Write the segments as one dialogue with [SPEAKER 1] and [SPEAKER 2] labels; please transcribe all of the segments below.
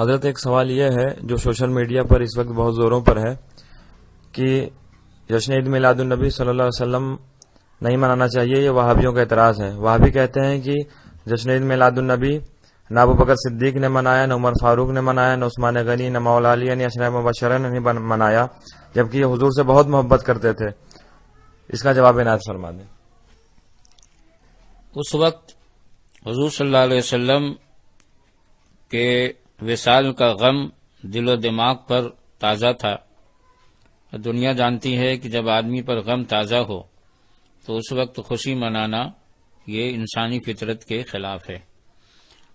[SPEAKER 1] حضرت ایک سوال یہ ہے جو سوشل میڈیا پر اس وقت بہت زوروں پر ہے کہ جشن عید میلاد النبی صلی اللہ علیہ وسلم نہیں منانا چاہیے، یہ وہابیوں کا اعتراض ہے۔ وہابی کہتے ہیں کہ جشن عید میلاد النبی نہ ابو بکر صدیق نے منایا، نہ عمر فاروق نے منایا، نہ عثمان غنی، نہ مولا علی یعنی عشرہ مبشرہ نے نہیں منایا، جبکہ یہ حضور سے بہت محبت کرتے تھے۔ اس کا جواب عنایت فرما دیں۔
[SPEAKER 2] اس وقت حضور صلی اللہ علیہ وسلم کے وصال کا غم دل و دماغ پر تازہ تھا۔ دنیا جانتی ہے کہ جب آدمی پر غم تازہ ہو تو اس وقت خوشی منانا یہ انسانی فطرت کے خلاف ہے،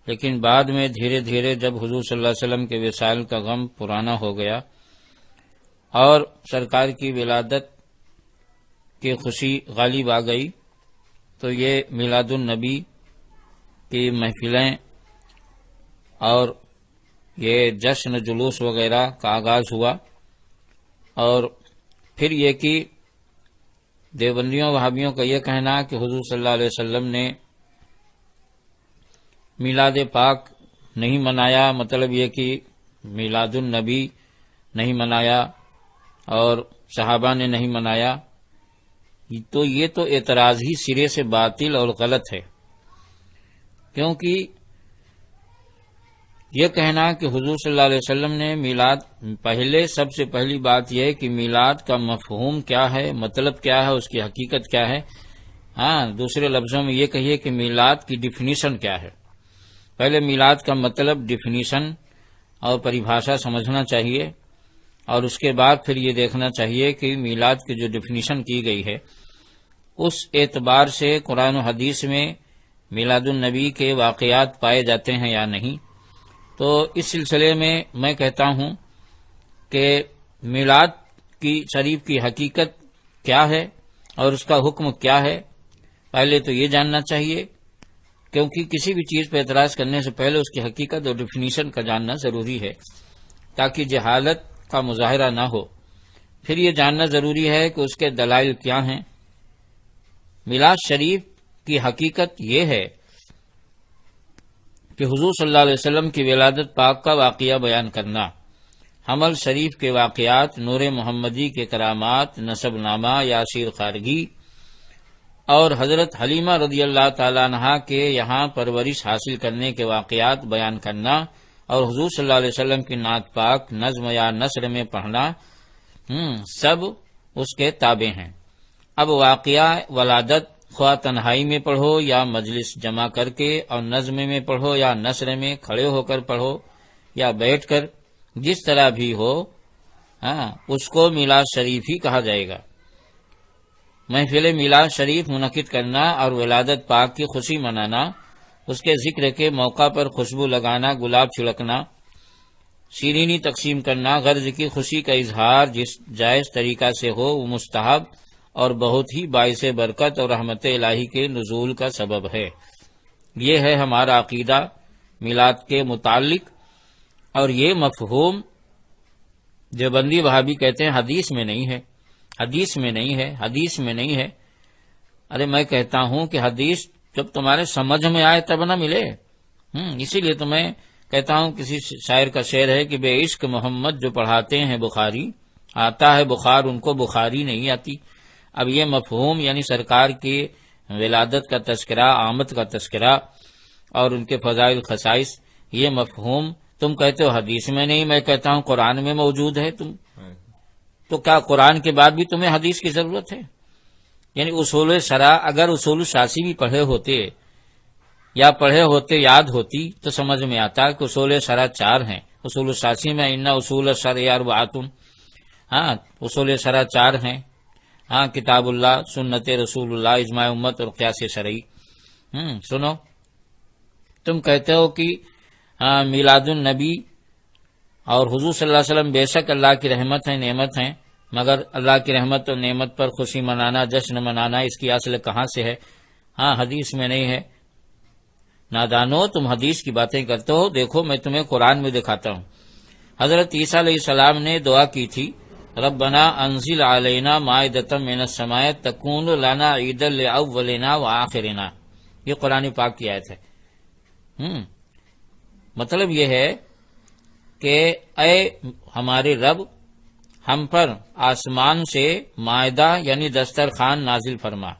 [SPEAKER 2] لیکن بعد میں دھیرے دھیرے جب حضور صلی اللہ علیہ وسلم کے وصال کا غم پرانا ہو گیا اور سرکار کی ولادت کی خوشی غالب آ گئی تو یہ میلاد النبی کی محفلیں اور یہ جشن جلوس وغیرہ کا آغاز ہوا، اور پھر یہ کہ دیوبندیوں وہابیوں کا یہ کہنا کہ حضور صلی اللہ علیہ وسلم نے میلاد پاک نہیں منایا، مطلب یہ کہ میلاد النبی نہیں منایا اور صحابہ نے نہیں منایا، تو یہ تو اعتراض ہی سرے سے باطل اور غلط ہے، کیونکہ یہ کہنا کہ حضور صلی اللہ علیہ وسلم نے میلاد، پہلے سب سے پہلی بات یہ ہے کہ میلاد کا مفہوم کیا ہے، مطلب کیا ہے، اس کی حقیقت کیا ہے۔ دوسرے لفظوں میں یہ کہیے کہ میلاد کی ڈیفینیشن کیا ہے۔ پہلے میلاد کا مطلب ڈیفینیشن اور پریبھاشا سمجھنا چاہیے، اور اس کے بعد پھر یہ دیکھنا چاہیے کہ میلاد کی جو ڈیفینیشن کی گئی ہے اس اعتبار سے قرآن و حدیث میں میلاد النبی کے واقعات پائے جاتے ہیں یا نہیں۔ تو اس سلسلے میں کہتا ہوں کہ میلاد کی شریف کی حقیقت کیا ہے اور اس کا حکم کیا ہے، پہلے تو یہ جاننا چاہیے، کیونکہ کسی بھی چیز پہ اعتراض کرنے سے پہلے اس کی حقیقت اور ڈیفینیشن کا جاننا ضروری ہے تاکہ جہالت کا مظاہرہ نہ ہو۔ پھر یہ جاننا ضروری ہے کہ اس کے دلائل کیا ہیں۔ میلاد شریف کی حقیقت یہ ہے کہ حضور صلی اللہ علیہ وسلم کی ولادت پاک کا واقعہ بیان کرنا، حمل شریف کے واقعات، نور محمدی کے کرامات، نسب نامہ، یاسیر خارگی اور حضرت حلیمہ رضی اللہ تعالیٰ عنہا کے یہاں پرورش حاصل کرنے کے واقعات بیان کرنا، اور حضور صلی اللہ علیہ وسلم کی نعت پاک نظم یا نثر میں پڑھنا، سب اس کے تابع ہیں۔ اب واقعہ ولادت خواہ تنہائی میں پڑھو یا مجلس جمع کر کے، اور نظم میں پڑھو یا نثر میں کھڑے ہو کر پڑھو یا بیٹھ کر، جس طرح بھی ہو، اس کو میلاد شریف ہی کہا جائے گا۔ محفل میلاد شریف منعقد کرنا اور ولادت پاک کی خوشی منانا، اس کے ذکر کے موقع پر خوشبو لگانا، گلاب چھڑکنا، شیرینی تقسیم کرنا، غرض کی خوشی کا اظہار جس جائز طریقہ سے ہو وہ مستحب اور بہت ہی باعث برکت اور رحمت الہی کے نزول کا سبب ہے۔ یہ ہے ہمارا عقیدہ میلاد کے متعلق، اور یہ مفہوم دیوبندی وہابی کہتے ہیں حدیث میں نہیں ہے، حدیث میں نہیں ہے، حدیث میں نہیں ہے۔ ارے میں کہتا ہوں کہ حدیث جب تمہارے سمجھ میں آئے تب نہ ملے، اسی لیے تو میں کہتا ہوں، کسی شاعر کا شعر ہے کہ بے عشق محمد جو پڑھاتے ہیں بخاری، آتا ہے بخار ان کو بخاری نہیں آتی۔ اب یہ مفہوم یعنی سرکار کی ولادت کا تذکرہ، آمد کا تذکرہ اور ان کے فضائل خصائص، یہ مفہوم تم کہتے ہو حدیث میں نہیں، میں کہتا ہوں قرآن میں موجود ہے۔ تم تو کیا قرآن کے بعد بھی تمہیں حدیث کی ضرورت ہے؟ یعنی اصول شرع اگر اصول شاسی بھی پڑھے ہوتے یا پڑھے ہوتے یاد ہوتی تو سمجھ میں آتا کہ اصول شرع 4 ہیں۔ اصول شاسی میں ان اصول الشرع اربعۃ، اصول شرع 4 ہیں، کتاب اللہ، سنت رسول اللہ، اجماع امت اور قیاس شرعی۔ سنو، تم کہتے ہو کہ میلاد النبی اور حضور صلی اللہ علیہ وسلم بے شک اللہ کی رحمت ہے، نعمت ہیں، مگر اللہ کی رحمت اور نعمت پر خوشی منانا، جشن منانا، اس کی اصل کہاں سے ہے؟ حدیث میں نہیں ہے۔ نادانو، تم حدیث کی باتیں کرتے ہو، دیکھو میں تمہیں قرآن میں دکھاتا ہوں۔ حضرت عیسیٰ علیہ السلام نے دعا کی تھی، ربنا انزل علینا مائدۃ من السماء تکون لنا عیدا لاولنا وآخرنا، یہ قرآن پاک کی آیت ہے۔ مطلب یہ ہے کہ اے ہمارے رب، ہم پر آسمان سے مائدہ یعنی دسترخوان نازل فرما،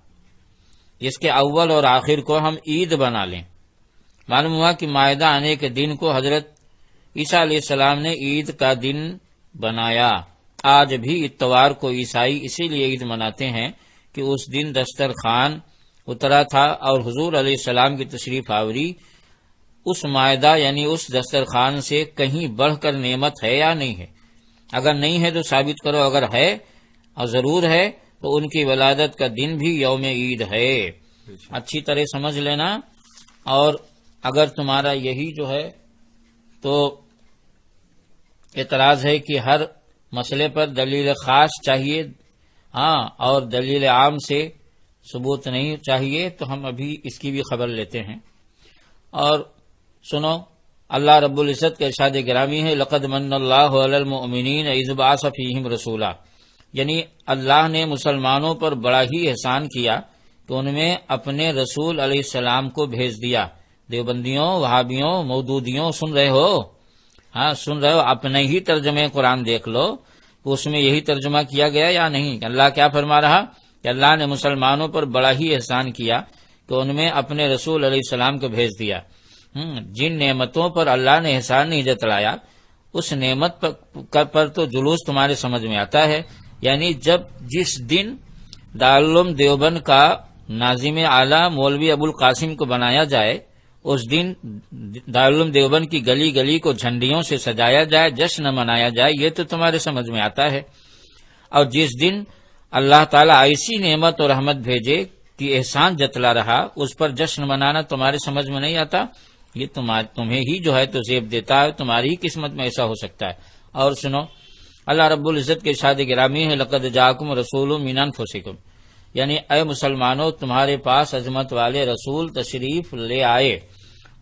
[SPEAKER 2] جس کے اول اور آخر کو ہم عید بنا لیں۔ معلوم ہوا کہ مائدہ آنے کے دن کو حضرت عیسیٰ علیہ السلام نے عید کا دن بنایا۔ آج بھی اتوار کو عیسائی اسی لیے عید مناتے ہیں کہ اس دن دسترخوان اترا تھا اور حضور علیہ السلام کی تشریف آوری اس مائدہ یعنی اس دسترخوان سے کہیں بڑھ کر نعمت ہے یا نہیں ہے؟ اگر نہیں ہے تو ثابت کرو، اگر ہے اور ضرور ہے تو ان کی ولادت کا دن بھی یوم عید ہے۔ اچھی طرح سمجھ لینا، اور اگر تمہارا یہی جو ہے تو اعتراض ہے کہ ہر مسئلے پر دلیل خاص چاہیے، ہاں، اور دلیل عام سے ثبوت نہیں چاہیے، تو ہم ابھی اس کی بھی خبر لیتے ہیں۔ اور سنو، اللہ رب العزت کا ارشاد گرامی ہے، لقد من اللہ علی المؤمنین اذ بعث فیہم رسولا، یعنی اللہ نے مسلمانوں پر بڑا ہی احسان کیا کہ ان میں اپنے رسول علیہ السلام کو بھیج دیا۔ دیوبندیوں، وہابیوں، مودودیوں، سن رہے ہو؟ ہاں سن رہے ہو؟ اپنے ہی ترجمے قرآن دیکھ لو کہ اس میں یہی ترجمہ کیا گیا یا نہیں۔ اللہ کیا فرما رہا کہ اللہ نے مسلمانوں پر بڑا ہی احسان کیا کہ ان میں اپنے رسول علیہ السلام کو بھیج دیا۔ جن نعمتوں پر اللہ نے احسان نہیں جتلایا، اس نعمت پر تو جلوس تمہارے سمجھ میں آتا ہے۔ یعنی جس دن دارالعلوم دیوبند کا ناظم اعلیٰ مولوی ابو القاسم کو بنایا جائے، اس دن دارالعلوم دیوبند کی گلی گلی کو جھنڈیوں سے سجایا جائے، جشن منایا جائے، یہ تو تمہارے سمجھ میں آتا ہے۔ اور جس دن اللہ تعالیٰ ایسی نعمت اور رحمت بھیجے کہ احسان جتلا رہا، اس پر جشن منانا تمہارے سمجھ میں نہیں آتا، یہ تمہیں ہی جو ہے تو زیب دیتا ہے، تمہاری ہی قسمت میں ایسا ہو سکتا ہے۔ اور سنو، اللہ رب العزت کے ارشاد گرامی ہے، لقد جاءکم رسول من انفسکم، یعنی اے مسلمانوں تمہارے پاس عظمت والے رسول تشریف لے آئے۔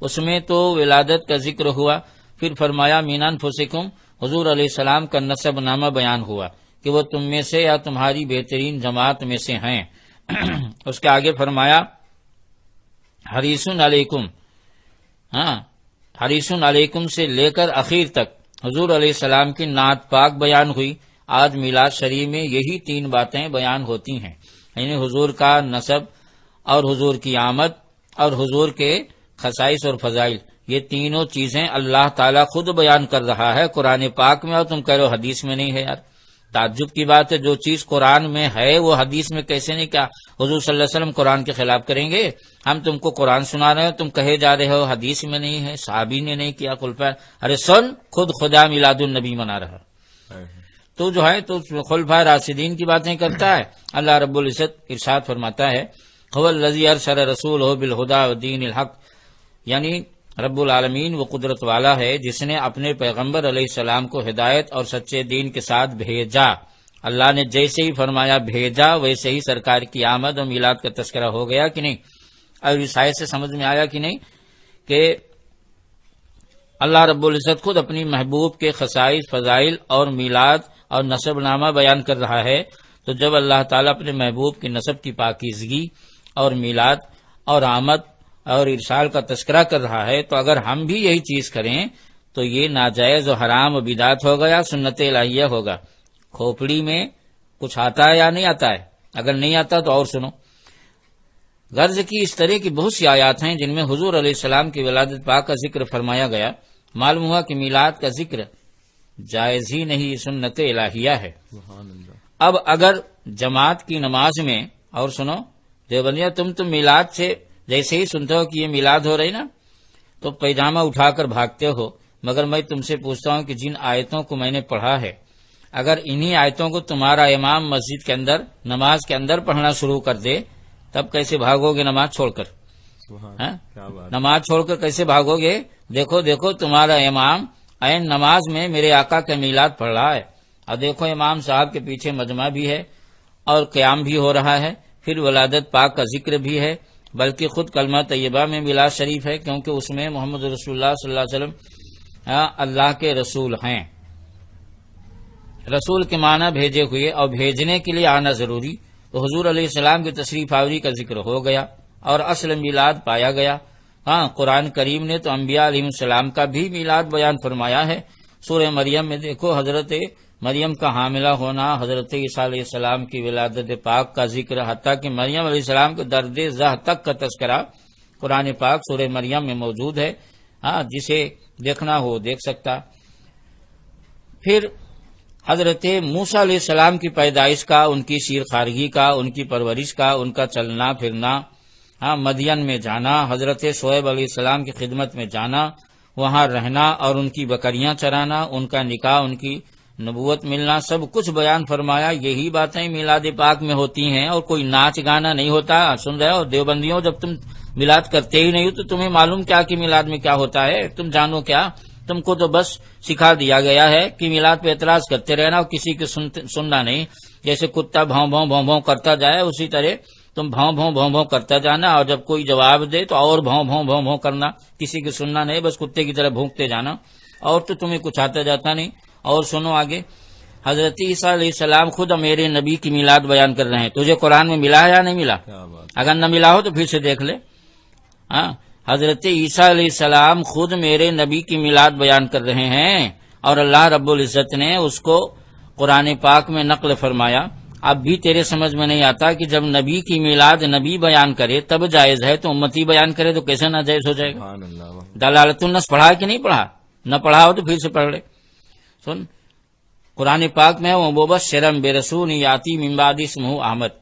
[SPEAKER 2] اس میں تو ولادت کا ذکر ہوا، پھر فرمایا من انفسکم، حضور علیہ السلام کا نسب نامہ بیان ہوا کہ وہ تم میں سے یا تمہاری بہترین جماعت میں سے ہیں۔ اس کے آگے فرمایا حریص علیکم، ہاں حریص علیکم سے لے کر اخیر تک حضور علیہ السلام کی نعت پاک بیان ہوئی۔ آج میلاد شریف میں یہی تین باتیں بیان ہوتی ہیں، یعنی حضور کا نسب اور حضور کی آمد اور حضور کے خصائص اور فضائل، یہ تینوں چیزیں اللہ تعالیٰ خود بیان کر رہا ہے قرآن پاک میں، اور تم کہہ رہے ہو حدیث میں نہیں ہے۔ یار تعجب کی بات ہے، جو چیز قرآن میں ہے وہ حدیث میں کیسے نہیں؟ کیا حضور صلی اللہ علیہ وسلم قرآن کے خلاف کریں گے؟ ہم تم کو قرآن سنا رہے ہو، تم کہے جا رہے ہو حدیث میں نہیں ہے، صحابی نے نہیں کیا خلفائے، ارے سن، خود خدا میلاد النبی منا رہا، تو جو ہے تو خلفائے راشدین کی باتیں کرتا ہے۔ اللہ رب العزت ارشاد فرماتا ہے، هو الذی ارسل رسولہ بالہدی ودین الحق، یعنی رب العالمین وہ قدرت والا ہے جس نے اپنے پیغمبر علیہ السلام کو ہدایت اور سچے دین کے ساتھ بھیجا۔ اللہ نے جیسے ہی فرمایا بھیجا، ویسے ہی سرکار کی آمد اور میلاد کا تذکرہ ہو گیا کہ نہیں؟ اور اس آیت سے سمجھ میں آیا کہ نہیں کہ اللہ رب العزت خود اپنی محبوب کے خصائص، فضائل اور میلاد اور نسب نامہ بیان کر رہا ہے۔ تو جب اللہ تعالیٰ اپنے محبوب کی نسب کی پاکیزگی اور میلاد اور آمد اور ارسال کا تذکرہ کر رہا ہے، تو اگر ہم بھی یہی چیز کریں تو یہ ناجائز و حرام و بدعت ہوگا یا سنت الہیہ ہوگا۔ کھوپڑی میں کچھ آتا ہے یا نہیں آتا ہے؟ اگر نہیں آتا تو اور سنو، غرض کی اس طرح کی بہت سی آیات ہیں جن میں حضور علیہ السلام کی ولادت پاک کا ذکر فرمایا گیا۔ معلوم ہوا کہ میلاد کا ذکر جائز ہی نہیں، سنت الہیہ ہے۔ اب اگر جماعت کی نماز میں، اور سنو دیوبندیہ، تم میلاد سے جیسے ہی سنتے ہو کہ یہ میلاد ہو رہی نا تو پیجامہ اٹھا کر بھاگتے ہو، مگر میں تم سے پوچھتا ہوں کہ جن آیتوں کو میں نے پڑھا ہے، اگر انہی آیتوں کو تمہارا امام مسجد کے اندر نماز کے اندر پڑھنا شروع کر دے، تب کیسے بھاگو گے نماز چھوڑ کر؟ نماز چھوڑ کر کیسے بھاگو گے؟ دیکھو تمہارا امام عین نماز میں میرے آقا کا میلاد پڑھ رہا ہے، اور دیکھو امام صاحب کے پیچھے مجمع بھی ہے اور قیام بھی ہو رہا ہے، پھر ولادت پاک کا ذکر بھی ہے، بلکہ خود کلمہ طیبہ میں میلاد شریف ہے، کیونکہ اس میں محمد رسول اللہ صلی اللہ علیہ وسلم اللہ کے رسول ہیں۔ رسول کے معنی بھیجے ہوئے، اور بھیجنے کے لیے آنا ضروری، تو حضور علیہ السلام کی تشریف آوری کا ذکر ہو گیا اور اصل میلاد پایا گیا۔ قرآن کریم نے تو انبیاء علیہ السلام کا بھی میلاد بیان فرمایا ہے۔ سورہ مریم میں دیکھو حضرت مریم کا حاملہ ہونا، حضرت عیسیٰ علیہ السلام کی ولادت پاک کا ذکر، حتیٰ کہ مریم علیہ السلام کے درد زہ تک کا تذکرہ قرآن پاک سورہ مریم میں موجود ہے. جسے دیکھنا ہو دیکھ سکتا. پھر حضرت موسیٰ علیہ السلام کی پیدائش کا، ان کی سیر خارگی کا، ان کی پرورش کا، ان کا چلنا پھرنا، مدین میں جانا، حضرت شعیب علیہ السلام کی خدمت میں جانا، وہاں رہنا اور ان کی بکریاں چرانا، ان کا نکاح، ان کی نبوت ملنا، سب کچھ بیان فرمایا. یہی باتیں میلاد پاک میں ہوتی ہیں اور کوئی ناچ گانا نہیں ہوتا. سن رہے ہو دیوبندیوں، جب تم میلاد کرتے ہی نہیں ہو تو تمہیں معلوم کیا کہ میلاد میں کیا ہوتا ہے؟ تم جانو کیا؟ تم کو تو بس سکھا دیا گیا ہے کہ میلاد پہ اعتراض کرتے رہنا اور کسی کو سننا نہیں. جیسے کتا بھاؤں بھاؤں بھاؤں بھاؤں کرتا جائے اسی طرح تم بھاؤں بھاؤں بھاؤں بھاؤں کرتا جانا، اور جب کوئی جواب دے تو اور بھاؤں بھاؤں بھاؤں بھاؤں کرنا. کسی کی سننا نہیں، بس کتے کی طرح بھونکتے جانا، اور تو تمہیں کچھ آتا جاتا نہیں. اور سنو آگے، حضرت عیسیٰ علیہ السلام خود میرے نبی کی میلاد بیان کر رہے ہیں. تجھے قرآن میں ملا ہے یا نہیں ملا؟ اگر نہ ملا ہو تو پھر سے دیکھ لے. حضرت عیسیٰ علیہ السلام خود میرے نبی کی میلاد بیان کر رہے ہیں، اور اللہ رب العزت نے اس کو قرآن پاک میں نقل فرمایا. اب بھی تیرے سمجھ میں نہیں آتا کہ جب نبی کی میلاد نبی بیان کرے تب جائز ہے، تو امتی بیان کرے تو کیسے ناجائز ہو جائے گا؟ دلالت النص پڑھا کہ نہیں پڑھا؟ نہ پڑھا ہو تو پھر سے پڑھ لے. سن، قرآن پاک میں ومبشرا برسول یاتی من بعد اسمہ احمد،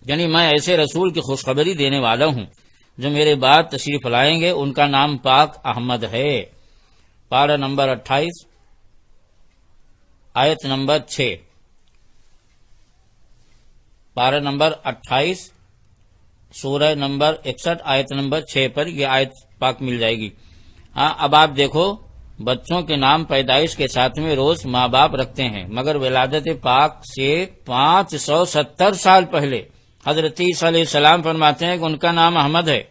[SPEAKER 2] یعنی میں ایسے رسول کی خوشخبری دینے والا ہوں جو میرے بعد تشریف لائیں گے، ان کا نام پاک احمد ہے. پارہ نمبر 28 آیت نمبر 6، پارہ نمبر 28 سورہ نمبر 61 آیت نمبر 6 پر یہ آیت پاک مل جائے گی. اب آپ دیکھو، بچوں کے نام پیدائش کے ساتھ میں روز ماں باپ رکھتے ہیں، مگر ولادت پاک سے 570 سال پہلے حضرت عیسیٰ علیہ السلام فرماتے ہیں کہ ان کا نام احمد ہے.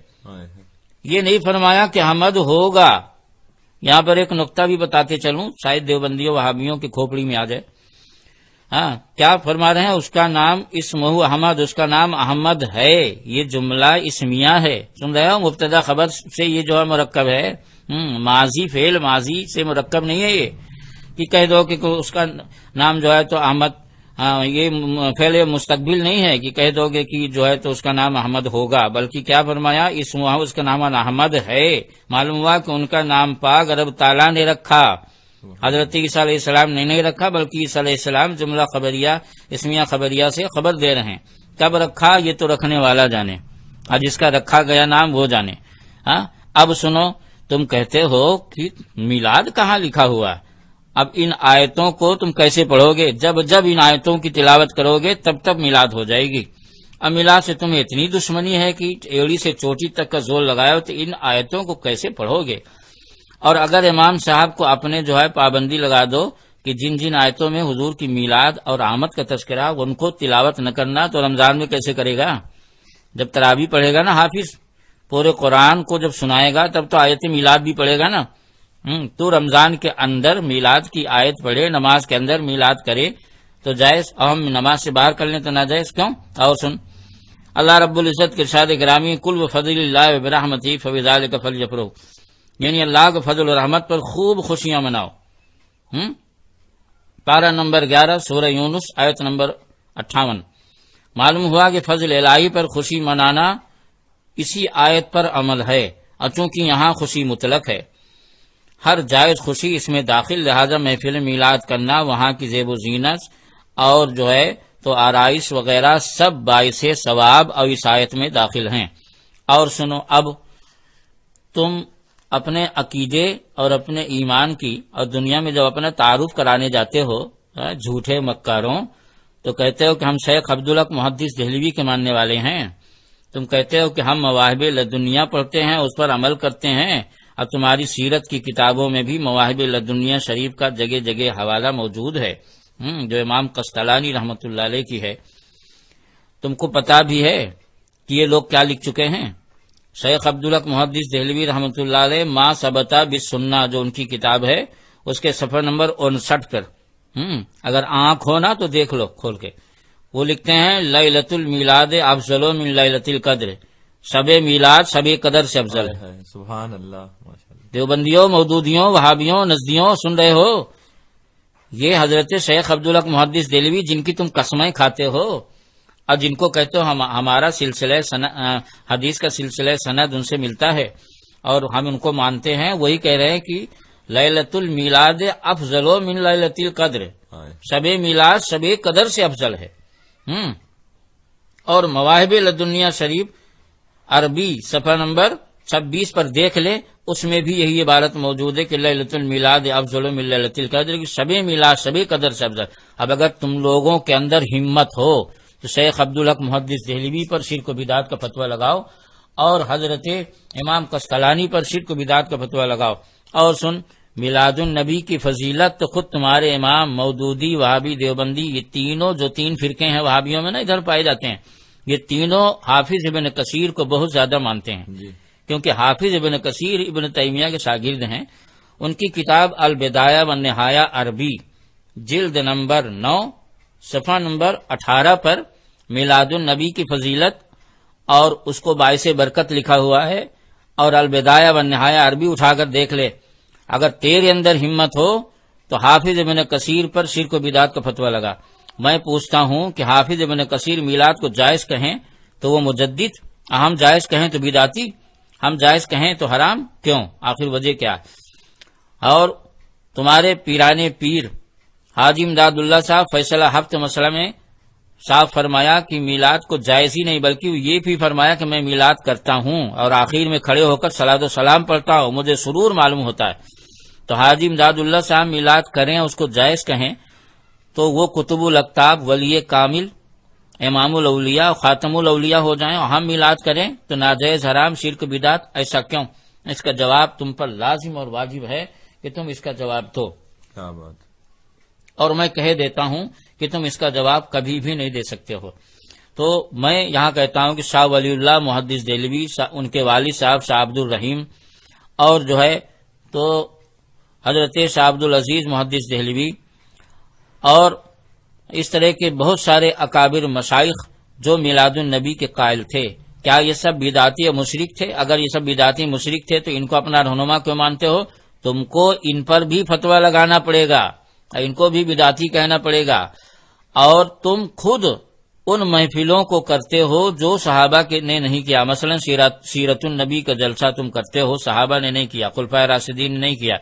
[SPEAKER 2] یہ نہیں فرمایا کہ احمد ہوگا. یہاں پر ایک نقطہ بھی بتاتے چلوں، شاید دیوبندیوں وہابیوں کی کھوپڑی میں آ جائے. کیا فرما رہے ہیں؟ اس کا نام اسمہ احمد، اس کا نام احمد ہے. یہ جملہ اسمیہ ہے. سن رہے ہو؟ مبتدا خبر سے یہ جو ہے مرکب ہے، ماضی فعل ماضی سے مرکب نہیں ہے. یہ کہ کہہ دو کہ اس کا نام جو ہے تو احمد، یہ فعل مستقبل نہیں ہے کہ کہہ دو گے کہ جو ہے تو اس کا نام احمد ہوگا، بلکہ کیا فرمایا؟ اس کا نام احمد ہے. معلوم ہوا کہ ان کا نام پاک رب تعالیٰ نے رکھا، حضرت عیسیٰ علیہ السلام نے نہیں رکھا، بلکہ عیسیٰ علیہ السلام جملہ خبریہ اسمیہ خبریہ سے خبر دے رہے ہیں. کب رکھا یہ تو رکھنے والا جانے، اور جس کا رکھا گیا نام وہ جانے. اب سنو، تم کہتے ہو کہ میلاد کہاں لکھا ہوا؟ اب ان آیتوں کو تم کیسے پڑھو گے؟ جب ان آیتوں کی تلاوت کرو گے تب میلاد ہو جائے گی. اب میلاد سے تمہیں اتنی دشمنی ہے کہ ایڑی سے چوٹی تک کا زور لگاؤ، تو ان آیتوں کو کیسے پڑھو گے؟ اور اگر امام صاحب کو اپنے جو ہے پابندی لگا دو کہ جن جن آیتوں میں حضور کی میلاد اور آمد کا تذکرہ ان کو تلاوت نہ کرنا، تو رمضان میں کیسے کرے گا؟ جب تراویح پڑھے گا نا حافظ، پورے قرآن کو جب سنائے گا تب تو آیت میلاد بھی پڑھے گا نا. تو رمضان کے اندر میلاد کی آیت پڑھے، نماز کے اندر میلاد کرے تو جائز، اور ہم نماز سے باہر کر لیں تو ناجائز کیوں؟ اور سن، اللہ رب العزت کے ارشاد گرامی، کل بفضل اللہ وبرحمتہ فبذلک فلیفرحوا، یعنی اللہ کے فضل و رحمت پر خوب خوشیاں مناؤ. پارہ نمبر 11 سورہ یونس آیت نمبر 58. معلوم ہوا کہ فضل الہی پر خوشی منانا اسی آیت پر عمل ہے، اور چونکہ یہاں خوشی مطلق ہے، ہر جائز خوشی اس میں داخل، لہذا محفل میلاد کرنا، وہاں کی زیب و زینت اور جو ہے تو آرائش وغیرہ سب باعث ثواب اور اس آیت میں داخل ہیں. اور سنو، اب تم اپنے عقیدے اور اپنے ایمان کی اور دنیا میں جب اپنا تعارف کرانے جاتے ہو جھوٹے مکاروں، تو کہتے ہو کہ ہم شیخ عبدالحق محدث دہلوی کے ماننے والے ہیں. تم کہتے ہو کہ ہم مواہب لدنیہ پڑھتے ہیں، اس پر عمل کرتے ہیں، اور تمہاری سیرت کی کتابوں میں بھی مواہب لدنیہ شریف کا جگہ جگہ حوالہ موجود ہے، جو امام قسطلانی رحمۃ اللہ علیہ کی ہے. تم کو پتا بھی ہے کہ یہ لوگ کیا لکھ چکے ہیں. شیخ عبدالحق محدث دہلوی رحمۃ اللہ علیہ ما ثبت بالسنہ جو ان کی کتاب ہے، اس کے صفحہ نمبر 59 پر اگر آنکھ ہو نا تو دیکھ لو کھول کے، وہ لکھتے ہیں لیلۃ المیلاد افضل من لیلۃ القدر، شب میلاد شب قدر سے افضل ہے.
[SPEAKER 1] سبحان اللہ، ماشاءاللہ.
[SPEAKER 2] دیوبندیوں، مودودیوں، وہابیوں، نزدیوں، سن رہے ہو؟ یہ حضرت شیخ عبدالحق محدث دہلوی جن کی تم قسمیں کھاتے ہو اور جن کو کہتے ہو ہمارا سلسلہ حدیث کا سلسلہ سند ان سے ملتا ہے اور ہم ان کو مانتے ہیں، وہی کہہ رہے ہیں کہ لیلۃ المیلاد افضل من لیلۃ القدر، شب میلاد شب قدر سے افضل ہے۔ اور مواہب لدنیا شریف عربی صفحہ نمبر 26 پر دیکھ لیں، اس میں بھی یہی عبارت موجود ہے کہ لیلۃ المیلاد افضل من لیلۃ القدر، کہ شب میلاد شب قدر سے افضل۔ اب اگر تم لوگوں کے اندر ہمت ہو تو شیخ عبدالحق محدث دہلوی پر شرک و بدعت کا فتویٰ لگاؤ اور حضرت امام قسطلانی پر شرک و بدعت کا فتویٰ لگاؤ، اور سن میلاد النبی کی فضیلت تو خود تمہارے امام مودودی، وہابی، دیوبندی، یہ تینوں جو تین فرقے ہیں وہابیوں میں نا ادھر پائے جاتے ہیں، یہ تینوں حافظ ابن کثیر کو بہت زیادہ مانتے ہیں کیونکہ حافظ ابن کثیر ابن تیمیہ کے شاگرد ہیں۔ ان کی کتاب البدایہ والنہایہ عربی جلد نمبر 9 صفحہ نمبر 18 پر میلاد النبی کی فضیلت اور اس کو باعث برکت لکھا ہوا ہے، اور البدایہ والنہایہ عربی اٹھا کر دیکھ لے۔ اگر تیرے اندر ہمت ہو تو حافظ ابن کثیر پر شرک و بدعت کا فتویٰ لگا۔ میں پوچھتا ہوں کہ حافظ ابن کثیر میلاد کو جائز کہیں تو وہ مجدد، ہم جائز کہیں تو بدعتی، ہم جائز کہیں تو حرام، کیوں؟ آخر وجہ کیا ہے؟ اور تمہارے پیرانے پیر حاجی امداد اللہ صاحب فیصلہ ہفت مسئلہ میں صاف فرمایا کہ میلاد کو جائز ہی نہیں بلکہ یہ بھی فرمایا کہ میں میلاد کرتا ہوں اور آخر میں کھڑے ہو کر صلاۃ و سلام پڑھتا ہوں، مجھے سرور معلوم ہوتا ہے۔ تو حاجی امداد اللہ صاحب میلاد کریں، اس کو جائز کہیں تو وہ قطب الاقطاب، ولی کامل، امام الاولیاء، خاتم الاولیاء ہو جائیں، اور ہم میلاد کریں تو ناجائز، حرام، شرک، بدعت، ایسا کیوں؟ اس کا جواب تم پر لازم اور واجب ہے کہ تم اس کا جواب دو۔
[SPEAKER 1] کیا بات!
[SPEAKER 2] اور میں کہہ دیتا ہوں کہ تم اس کا جواب کبھی بھی نہیں دے سکتے ہو۔ تو میں یہاں کہتا ہوں کہ شاہ ولی اللہ محدث دہلوی، ان کے والد صاحب شاہ عبد الرحیم، اور جو ہے تو حضرت شاہ عبد العزیز محدث دہلوی، اور اس طرح کے بہت سارے اکابر مشائخ جو میلاد النبی کے قائل تھے، کیا یہ سب بدعتی اور مشرک تھے؟ اگر یہ سب بدعتی مشرک تھے تو ان کو اپنا رہنما کیوں مانتے ہو؟ تم کو ان پر بھی فتویٰ لگانا پڑے گا، ان کو بھی بدعتی کہنا پڑے گا، اور تم خود ان محفلوں کو کرتے ہو جو صحابہ نے نہیں کیا۔ مثلا سیرت النبی کا جلسہ تم کرتے ہو، صحابہ نے نہیں کیا، خلفائے راشدین نے نہیں کیا۔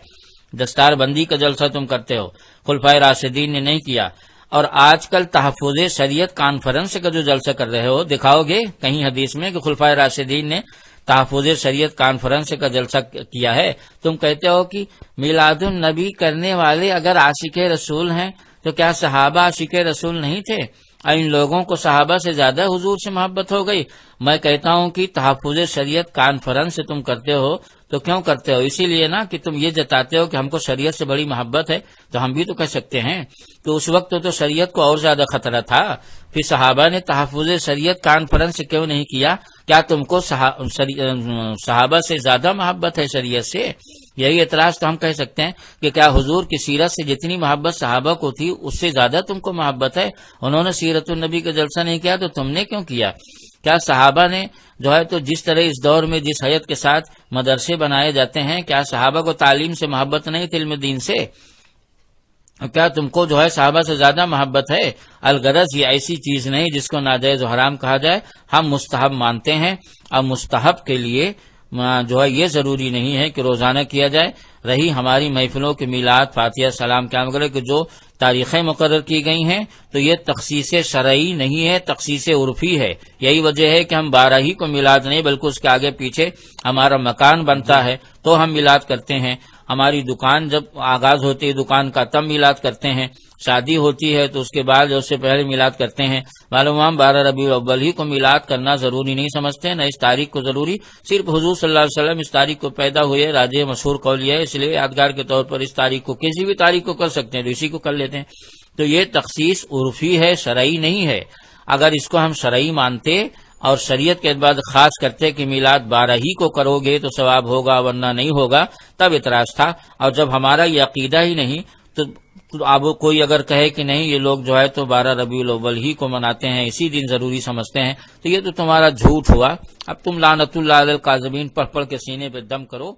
[SPEAKER 2] دستار بندی کا جلسہ تم کرتے ہو، خلفائے راشدین نے نہیں کیا۔ اور آج کل تحفظ شریعت کانفرنس کا جو جلسہ کر رہے ہو، دکھاؤ گے کہیں حدیث میں کہ خلفائے راشدین نے تحفظ شریعت کانفرنس کا جلسہ کیا ہے؟ تم کہتے ہو کہ میلاد النبی کرنے والے اگر عاشق رسول ہیں تو کیا صحابہ عاشق رسول نہیں تھے؟ ان لوگوں کو صحابہ سے زیادہ حضور سے محبت ہو گئی۔ میں کہتا ہوں کہ تحفظ شریعت کانفرنس تم کرتے ہو تو کیوں کرتے ہو؟ اسی لیے نا کہ تم یہ جتاتے ہو کہ ہم کو شریعت سے بڑی محبت ہے، تو ہم بھی تو کہہ سکتے ہیں کہ اس وقت تو شریعت کو اور زیادہ خطرہ تھا، پھر صحابہ نے تحفظ شریعت کانفرنس کیوں نہیں کیا؟ کیا تم کو صحابہ سے زیادہ محبت ہے شریعت سے؟ یہی اعتراض تو ہم کہہ سکتے ہیں کہ کیا حضور کی سیرت سے جتنی محبت صحابہ کو تھی اس سے زیادہ تم کو محبت ہے؟ انہوں نے سیرت النبی کا جلسہ نہیں کیا تو تم نے کیوں کیا؟ کیا صحابہ نے جو ہے تو جس طرح اس دور میں جس حیت کے ساتھ مدرسے بنائے جاتے ہیں، کیا صحابہ کو تعلیم سے محبت نہیں تھی، علم دین سے؟ کیا تم کو جو ہے صحابہ سے زیادہ محبت ہے؟ الغرض یہ ایسی چیز نہیں جس کو ناجائز و حرام کہا جائے، ہم مستحب مانتے ہیں، اور مستحب کے لیے جو ہے یہ ضروری نہیں ہے کہ روزانہ کیا جائے۔ رہی ہماری محفلوں کے میلاد، فاتحہ، سلام قیام وغیرہ کی جو تاریخیں مقرر کی گئی ہیں تو یہ تخصیص شرعی نہیں ہے، تخصیص عرفی ہے۔ یہی وجہ ہے کہ ہم 12 ہی کو میلاد نہیں بلکہ اس کے آگے پیچھے ہمارا مکان بنتا ہے تو ہم میلاد کرتے ہیں، ہماری دکان جب آغاز ہوتی ہے دکان کا تب میلاد کرتے ہیں، شادی ہوتی ہے تو اس کے بعد اس سے پہلے میلاد کرتے ہیں۔ معلوم ہم 12 ربیع الاول ہی کو میلاد کرنا ضروری نہیں سمجھتے، نہ اس تاریخ کو ضروری، صرف حضور صلی اللہ علیہ وسلم اس تاریخ کو پیدا ہوئے، راجہ مشہور قول یہ ہے، اس لیے یادگار کے طور پر اس تاریخ کو کسی بھی تاریخ کو کر سکتے ہیں تو اسی کو کر لیتے ہیں۔ تو یہ تخصیص عرفی ہے، شرعی نہیں ہے۔ اگر اس کو ہم شرعی مانتے اور شریعت کے بعد خاص کرتے کہ میلاد 12 ہی کو کرو گے تو ثواب ہوگا ورنہ نہیں ہوگا، تب اعتراض تھا۔ اور جب ہمارا یہ عقیدہ ہی نہیں تو اب کوئی اگر کہے کہ نہیں یہ لوگ جو ہے تو 12 ربیع الاول ہی کو مناتے ہیں، اسی دن ضروری سمجھتے ہیں، تو یہ تو تمہارا جھوٹ ہوا۔ اب تم لعنت اللہ علی الکاذبین پڑھ پڑھ کے سینے پہ دم کرو۔